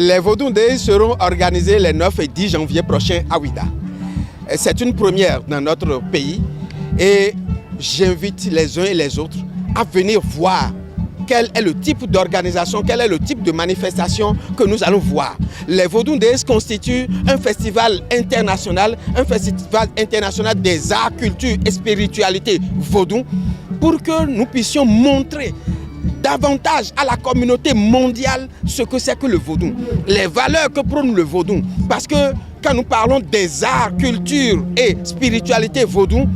Les Vodou Days seront organisés les 9 et 10 janvier prochains à Ouidah. C'est une première dans notre pays et j'invite les uns et les autres à venir voir quel est le type d'organisation, quel est le type de manifestation que nous allons voir. Les Vodou Days constituent un festival international des arts, culture et spiritualité vaudou pour que nous puissions montrer davantage à la communauté mondiale ce que c'est que le vaudou, les valeurs que prône le vaudou. Parce que quand nous parlons des arts, culture et spiritualité vaudou,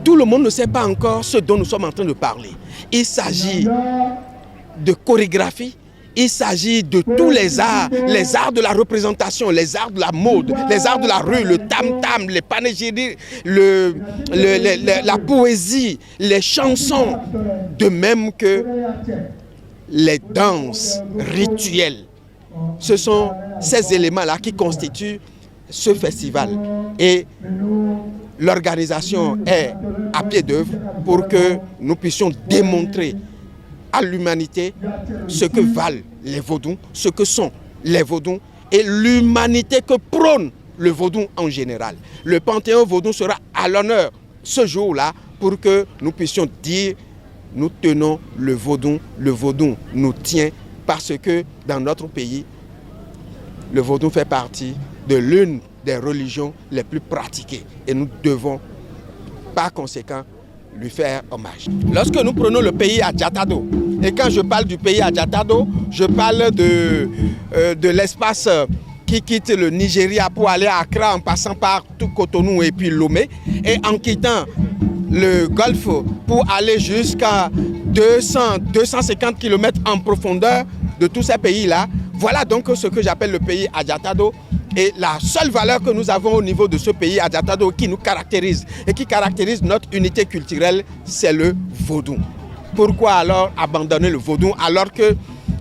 tout le monde ne sait pas encore ce dont nous sommes en train de parler. Il s'agit de chorégraphie, il s'agit de tous les arts de la représentation, les arts de la mode, les arts de la rue, le tam-tam, les panégyriques, la poésie, les chansons, de même que les danses rituelles. Ce sont ces éléments-là qui constituent ce festival. Et l'organisation est à pied d'œuvre pour que nous puissions démontrer à l'humanité ce que valent les vaudous, ce que sont les vaudous et l'humanité que prône le vaudou en général. Le Panthéon vaudou sera à l'honneur ce jour-là pour que nous puissions dire nous tenons le vaudou nous tient parce que dans notre pays, le vaudou fait partie de l'une des religions les plus pratiquées et nous devons par conséquent lui faire hommage. Lorsque nous prenons le pays Adjatado, et quand je parle du pays Adjatado, je parle de l'espace qui quitte le Nigeria pour aller à Accra en passant par tout Cotonou et puis Lomé, et en quittant le Golfe pour aller jusqu'à 250 km en profondeur de tous ces pays-là. Voilà donc ce que j'appelle le pays Adjatado. Et la seule valeur que nous avons au niveau de ce pays Adjatado qui nous caractérise et qui caractérise notre unité culturelle, c'est le vaudou. Pourquoi alors abandonner le vaudou alors que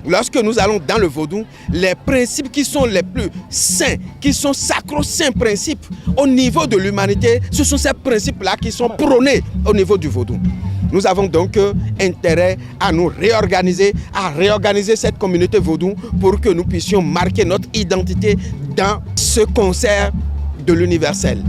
lorsque nous allons dans le vaudou, les principes qui sont les plus saints, qui sont sacro-saints principes au niveau de l'humanité, ce sont ces principes-là qui sont prônés au niveau du vaudou. Nous avons donc intérêt à nous réorganiser, à réorganiser cette communauté vaudou pour que nous puissions marquer notre identité dans ce concert de l'universel.